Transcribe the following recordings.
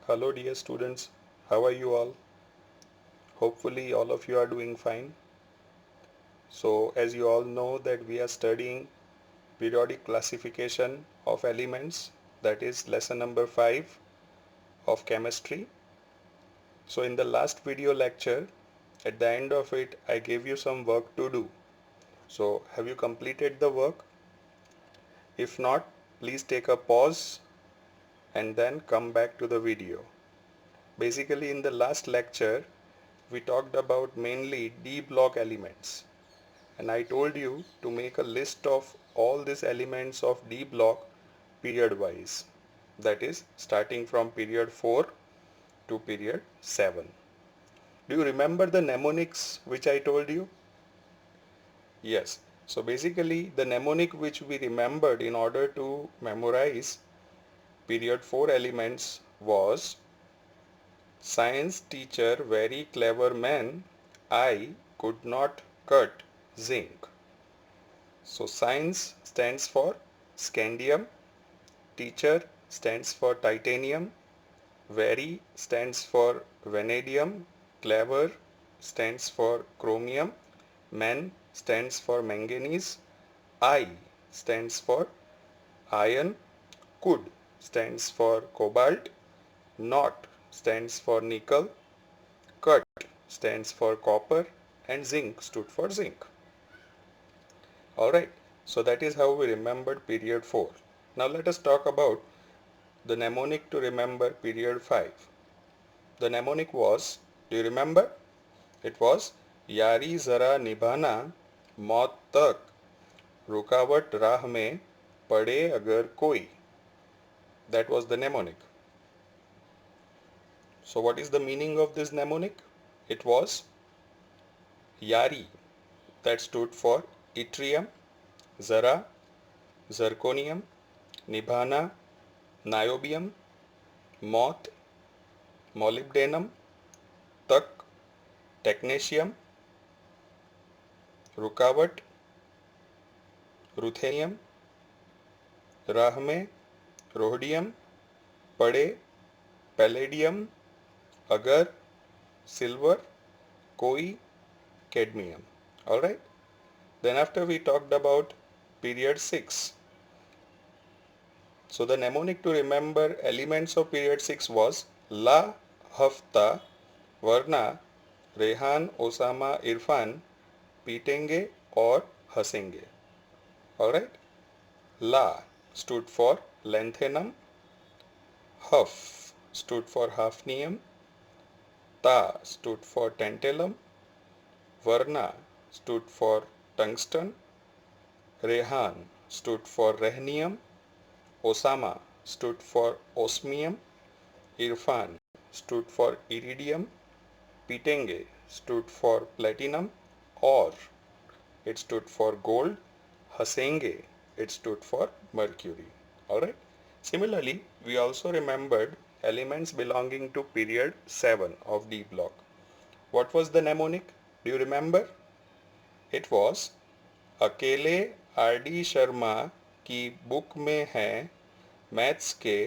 Hello dear students, how are you all? Hopefully all of you are doing fine. So as you all know that we are studying periodic classification of elements, that is lesson number 5 of chemistry. So in the last video lecture, at the end of it I gave you some work to do. So have you completed the work? If not, please take a pause and then come back to the video. Basically in the last lecture we talked about mainly D block elements, and I told you to make a list of all these elements of D block period wise, that is starting from period 4 to period 7. Do you remember the mnemonics which I told you? Yes. So basically the mnemonic which we remembered in order to memorize period 4 elements was: science teacher very clever man, I could not cut zinc. So science stands for scandium, teacher stands for titanium, very stands for vanadium, clever stands for chromium, man stands for manganese, I stands for iron, could stands for cobalt, not stands for nickel, cut stands for copper, and zinc stood for zinc. Alright, so that is how we remembered period 4. Now let us talk about the mnemonic to remember period 5. The mnemonic was, do you remember? It was यारी जरा निभाना मौत तक रुकावट राह में पड़े अगर कोई. That was the mnemonic. So what is the meaning of this mnemonic? It was Yari, that stood for yttrium, Zara, zirconium, Nibhana, niobium, moth, molybdenum, Tak, technetium, रुकावट, ruthenium, राह में, rhodium, पड़े, palladium, अगर, silver, कोई, cadmium. Alright. Then after we talked about period 6. So the mnemonic to remember elements of period 6 was La Hafta, Varna, Rehan, Osama, Irfan, पीटेंगे और हंसेंगे. Alright. La stood for lanthanum, Haf stood for hafnium, Ta stood for tantalum, Varna stood for tungsten, Rehan stood for rhenium, Osama stood for osmium, Irfan stood for iridium, Pitenge stood for platinum, or it stood for gold, Hasenge it stood for mercury. Alright. Similarly, we also remembered elements belonging to period 7 of D block. What was the mnemonic? Do you remember? It was अकेले R.D. Sharma की book में है maths के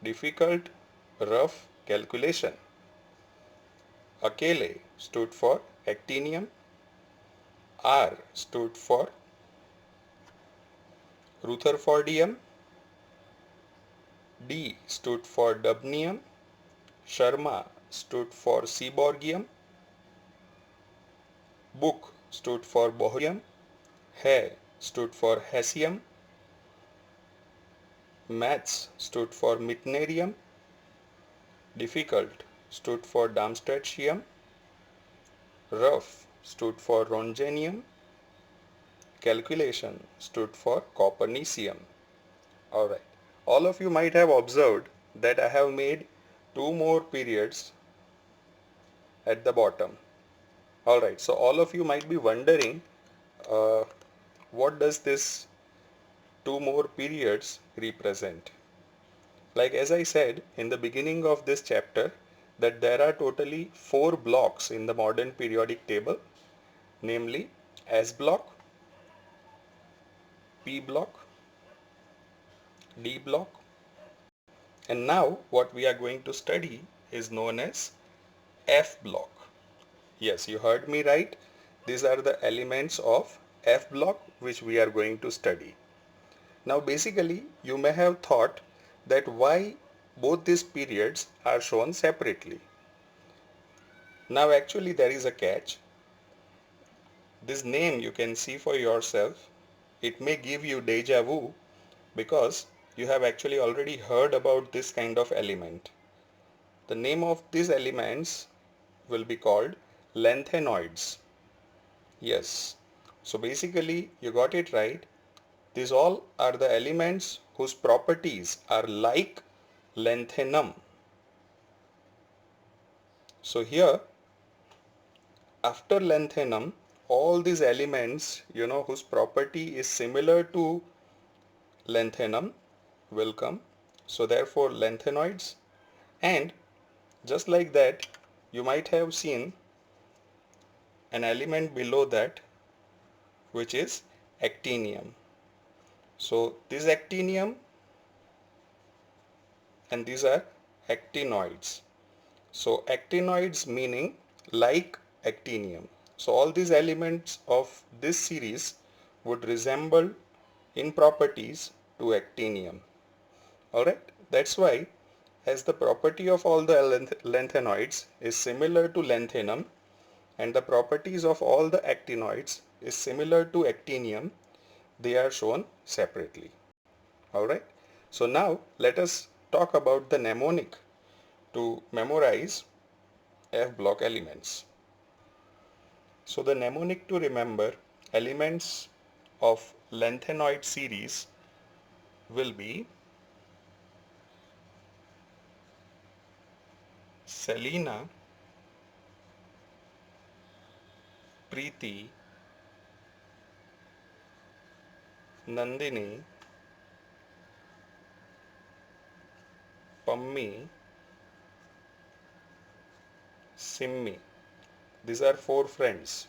difficult rough calculation. अकेले stood for actinium, R stood for rutherfordium, D stood for dubnium, Sharma stood for seaborgium, book stood for bohrium, hai stood for hessium, maths stood for mitnerium, difficult stood for darmstadtium, rough stood for rongenium, calculation stood for copernicium. Alright. All of you might have observed that I have made two more periods at the bottom. Alright, so all of you might be wondering uh, what does this two more periods represent? Like as I said in the beginning of this chapter that there are totally 4 blocks in the modern periodic table, namely S block, P block, D block, And now what we are going to study is known as F block. Yes, you heard me right. These are the elements of F block which we are going to study. Now basically you may have thought that why both these periods are shown separately. Now actually there is a catch. This name you can see for yourself. It may give you deja vu because you have actually already heard about this kind of element. The name of these elements will be called lanthanoids. Yes. So basically you got it right. These all are the elements whose properties are like lanthanum. So here after lanthanum, all these elements whose property is similar to lanthanum will come. So therefore lanthanoids, and just like that you might have seen an element below that which is actinium. So this actinium and these are actinoids. So actinoids meaning like actinium. So all these elements of this series would resemble in properties to actinium. Alright, that's why as the property of all the lanthanoids is similar to lanthanum and the properties of all the actinoids is similar to actinium, they are shown separately. Alright, so now let us talk about the mnemonic to memorize F block elements. So the mnemonic to remember elements of lanthanoid series will be Selena, Preeti, Nandini, Pammi, Simmi. These are four friends.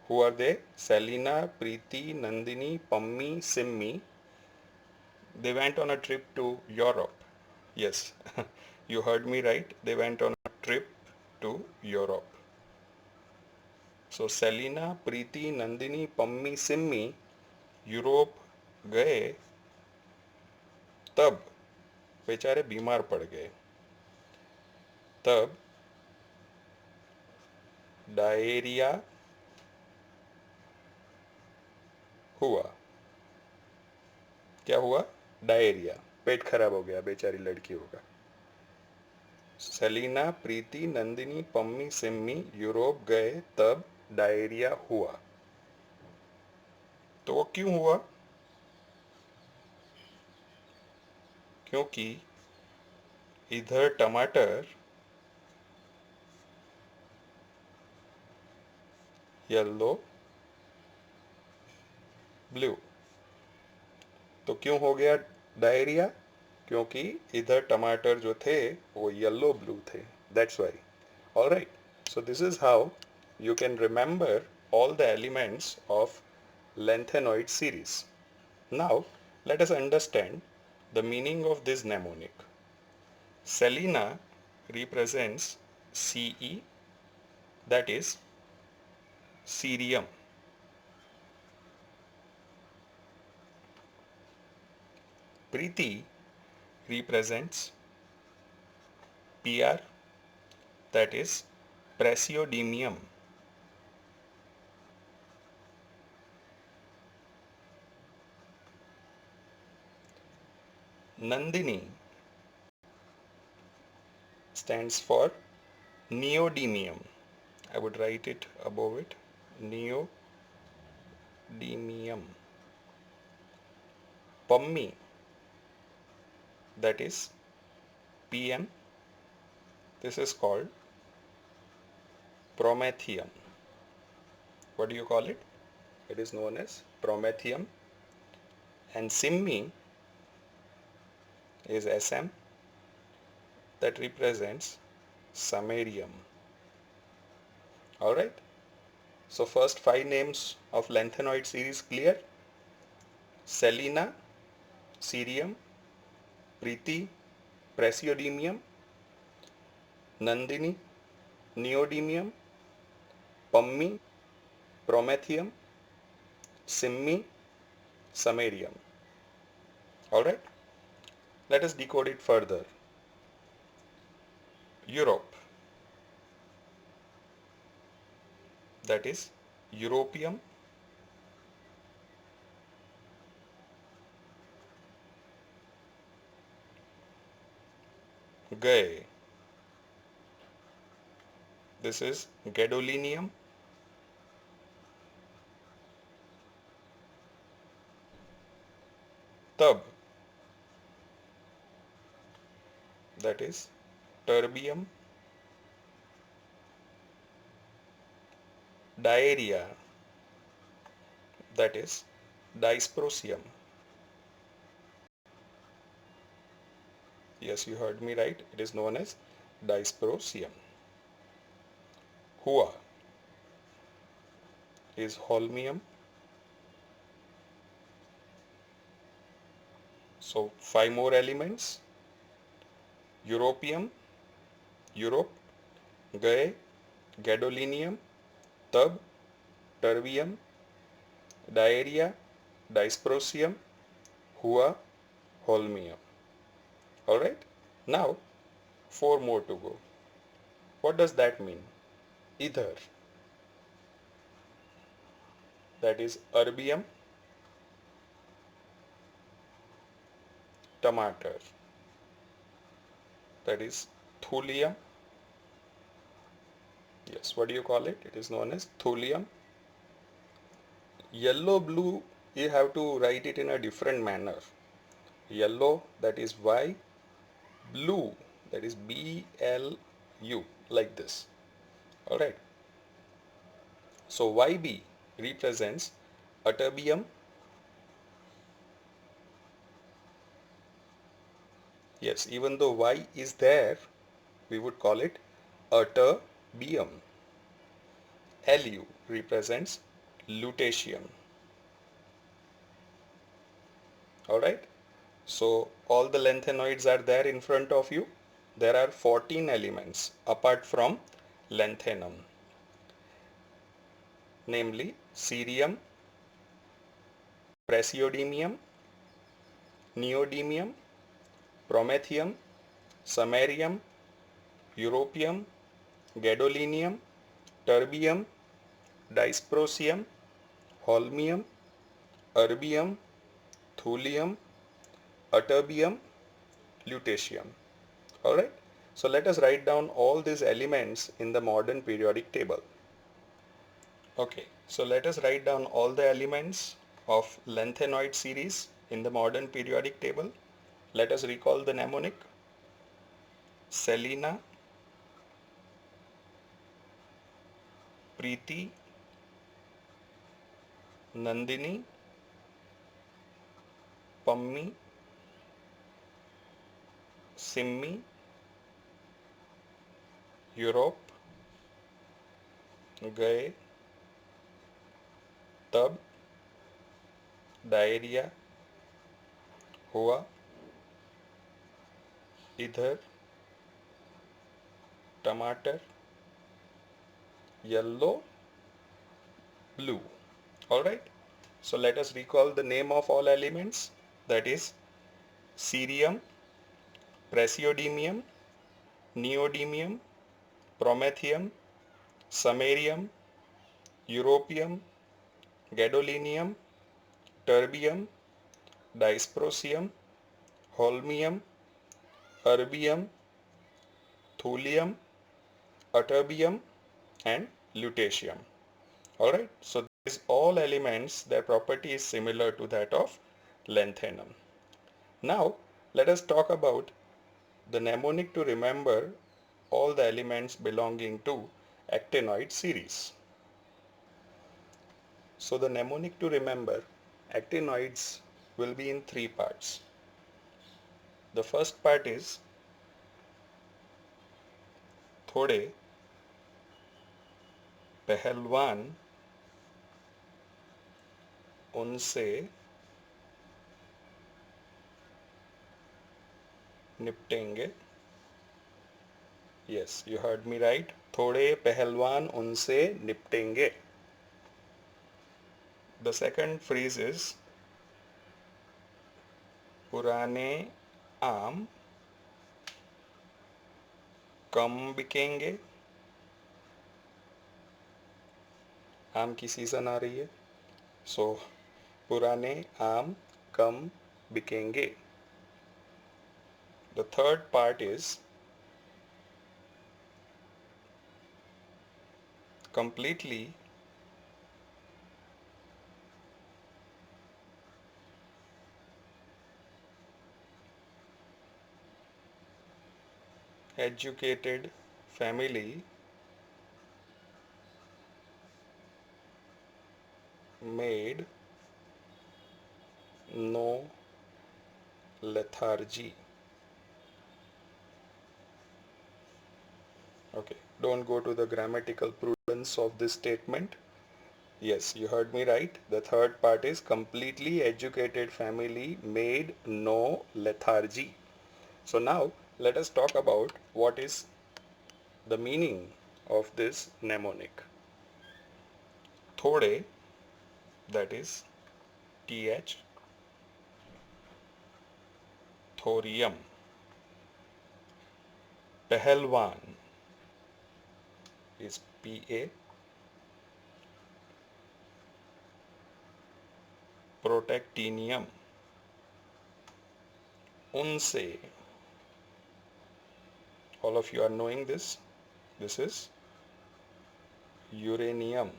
Who are they? Selena, Preeti, Nandini, Pammi, Simmi. They went on a trip to Europe. Yes, you heard me right. They went on a trip to Europe. So Selena, Preeti, Nandini, Pammi, Simmi Europe गए तब बेचारे बीमार पड़ गए. तब diarrhoea हुआ. क्या हुआ? डायरिया. पेट खराब हो गया बेचारी लड़कियों का. सेलिना, प्रीति, नंदिनी, पम्मी, सिम्मी यूरोप गए तब डायरिया हुआ. तो वो क्यों हुआ? क्योंकि इधर टमाटर येलो ब्लू. तो क्यों हो गया डायरिया? क्योंकि इधर टमाटर जो थे वो येलो ब्लू थे. That's why. Alright, so this is how you can remember all the elements of lanthanoid series. Now let us understand the meaning of this mnemonic. Selena represents Ce, that is cerium. Preeti represents Pr, that is praseodymium. Nandini stands for neodymium. I would write it above it, neodymium. Pammi, that is Pm. This is called promethium. What do you call it? It is known as promethium. And Simmi is Sm, that represents samarium. Alright, so first 5 names of lanthanoid series clear. Selena, cerium, Preeti, Praseodymium, Nandini, Neodymium, Pummi, Promethium, Simmi, Samarium. Alright, let us decode it further. Europe, that is Europium, Gae, this is Gadolinium, Tub, that is Terbium, Diarrhea, that is Dysprosium. Yes, you heard me right. It is known as Dysprosium. Hua is Holmium. So 5 more elements. Europium, Europe, Gae, Gadolinium, Tub, Terbium, Diarrhea, Dysprosium, Hua, Holmium. Alright? Now 4 more to go. What does that mean? Ether, that is Erbium, Tomater, that is Thulium. Yes, what do you call it? It is known as Thulium. Yellow blue, you have to write it in a different manner. Yellow, that is Y, blue, that is BLU, like this. Alright. So YB represents Ytterbium. Yes, even though Y is there, we would call it Ytterbium. Lu represents Lutetium. Alright. So all the lanthanoids are there in front of you. There are 14 elements apart from lanthanum, namely cerium, praseodymium, neodymium, promethium, samarium, europium, gadolinium, terbium, dysprosium, holmium, erbium, thulium, ytterbium, lutetium. Alright, so let us write down all these elements in the modern periodic table. Okay, so let us write down all the elements of lanthanoid series in the modern periodic table. Let us recall the mnemonic: Selena, Preeti, Nandini, Pummi, Simmi, Europe, Gae, Tub, Diarrhea, Hua, Ether, Tomater, Yellow, Blue. Alright, so let us recall the name of all elements, that is cerium, praseodymium, neodymium, promethium, samarium, europium, gadolinium, terbium, dysprosium, holmium, erbium, thulium, ytterbium, and lutetium. Alright, so these all elements, their property is similar to that of lanthanum. Now let us talk about the mnemonic to remember all the elements belonging to actinoid series. So the mnemonic to remember actinoids will be in 3 parts. The first part is थोड़े पहलवान उनसे निपटेंगे. Yes, you heard me right. थोड़े पहलवान उनसे निपटेंगे. The second phrase is पुराने आम कम बिकेंगे. आम की सीजन आ रही है. So पुराने आम कम बिकेंगे. The third part is completely educated family made no lethargy. Okay, don't go to the grammatical prudence of this statement. Yes, you heard me right. The third part is completely educated family made no lethargy. So now let us talk about what is the meaning of this mnemonic. Thode, that is th, thorium. Pehelwan is pa. Protactinium. Unse. All of you are knowing this. This is uranium.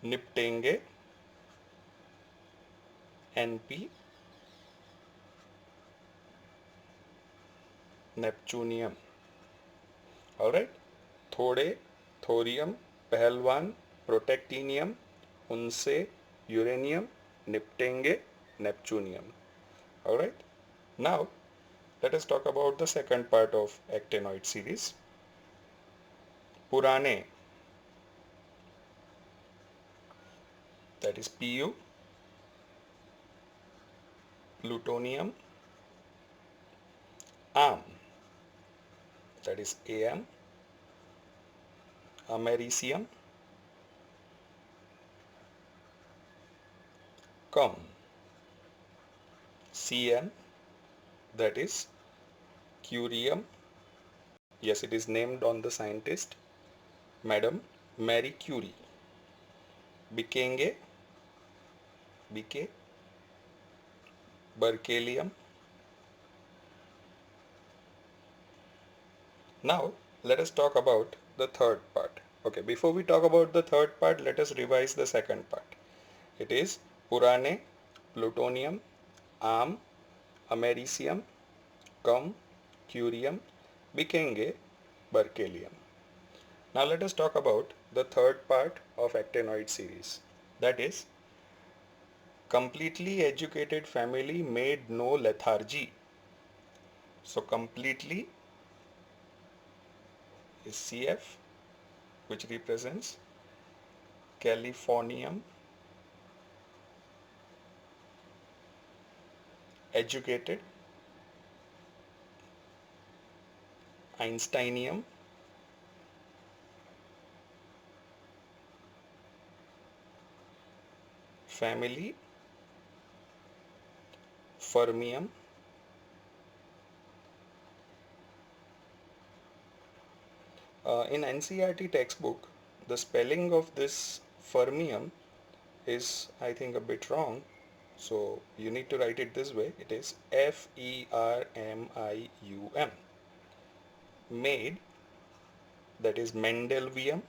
Niptenge. Np. Neptunium. Alright. Thode, thorium, पहलवान, protactinium, unse, uranium, niptenge, neptunium. Alright. Now let us talk about the second part of actinoid series. Purane, that is Pu, plutonium, Am, that is Am, americium, Cum, Cm, that is curium. Yes, it is named on the scientist, Madam Marie Curie. Bikenge, Bk, berkelium. Now let us talk about the third part. Okay, before we talk about the third part, let us revise the second part. It is Purane, plutonium, Am, americium, Cum, curium, Bikenge, berkelium. Now let us talk about the third part of actinoid series. That is, completely educated family made no lethargy. So completely is Cf, which represents Californium. Educated, Einsteinium. Family, fermium. In NCERT textbook, the spelling of this fermium is, I think, a bit wrong. So you need to write it this way. It is Fermium. Made, that is Mendelevium.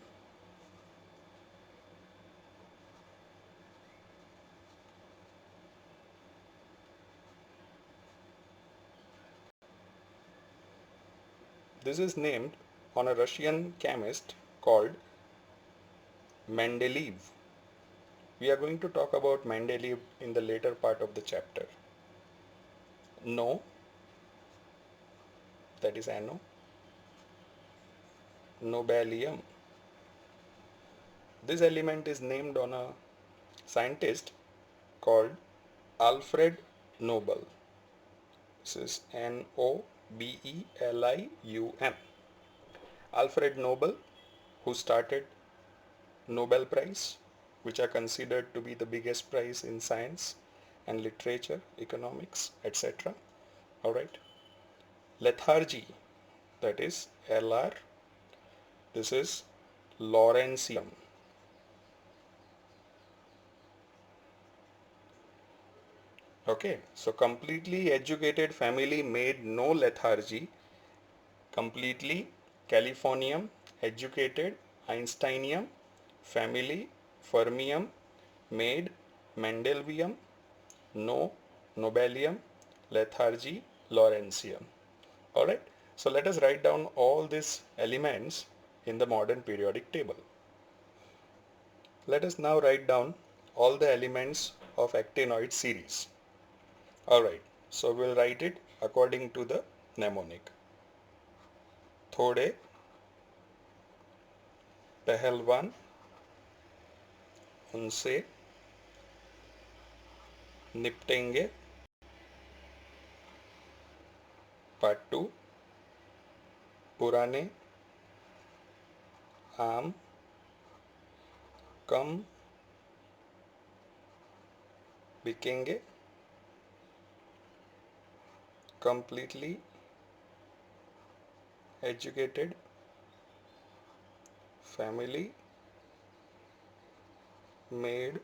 This is named on a Russian chemist called Mendeleev. We are going to talk about Mendeleev in the later part of the chapter. No, that is Ano. Nobelium. This element is named on a scientist called Alfred Nobel. This is Nobelium. Alfred Nobel, who started Nobel Prize, which are considered to be the biggest prize in science and literature, economics, etc. Alright. Lethargy, that is LR. This is Lawrencium. Okay, so completely educated family made no lethargy. Completely Californium, educated Einsteinium, family Fermium, made Mendelium, no Nobelium, lethargy Lawrencium. Alright, so let us write down all these elements in the modern periodic table. Let us now write down all the elements of actinoid series. Alright, so we'll write it according to the mnemonic. थोड़े पहलवान उनसे निपटेंगे. Part 2. पुराने आम कम बिकेंगे. Completely educated family made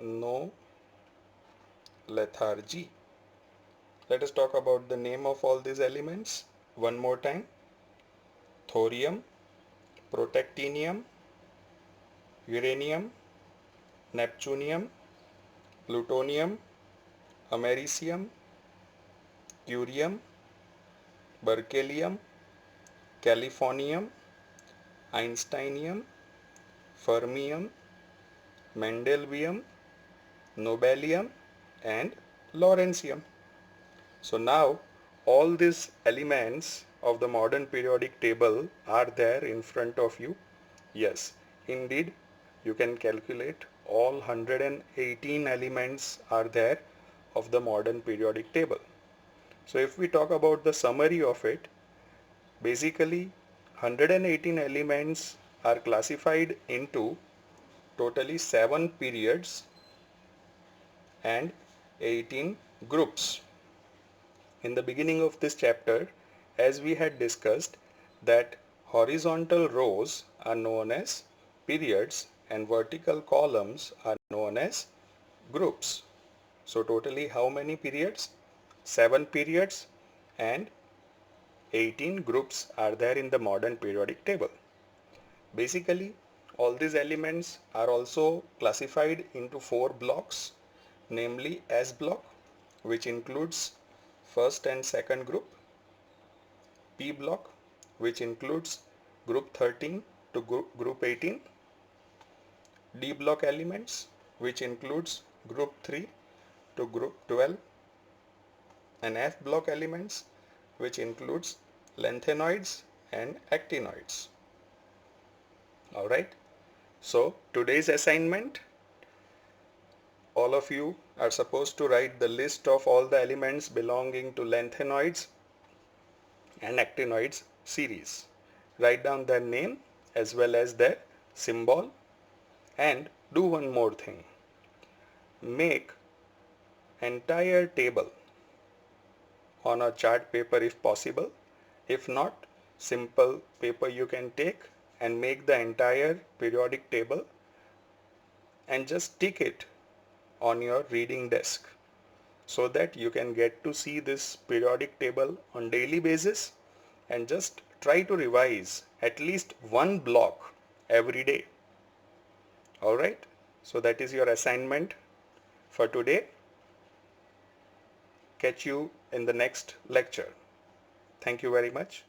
no lethargy. Let us talk about the name of all these elements one more time. Thorium, protactinium, uranium, neptunium, plutonium, americium, curium, berkelium, californium, einsteinium, fermium, mendelium, nobelium, and lawrencium. So now all these elements of the modern periodic table are there in front of you. Yes, indeed, you can calculate all 118 elements are there of the modern periodic table. So if we talk about the summary of it, basically 118 elements are classified into totally 7 periods and 18 groups. In the beginning of this chapter, as we had discussed, that horizontal rows are known as periods and vertical columns are known as groups. So totally how many periods? 7 periods and 18 groups are there in the modern periodic table. Basically, all these elements are also classified into 4 blocks, namely S block, which includes first and second group, P block, which includes group 13 to group 18, D block elements, which includes group 3 to group 12, and F block elements, which includes lanthanoids and actinoids. Alright, so today's assignment, all of you are supposed to write the list of all the elements belonging to lanthanoids and actinoids series. Write down their name as well as their symbol, and do one more thing. Make entire table on a chart paper if possible. If not, simple paper you can take and make the entire periodic table and just stick it on your reading desk so that you can get to see this periodic table on daily basis and just try to revise at least one block every day. Alright, so that is your assignment for today. Catch you in the next lecture. Thank you very much.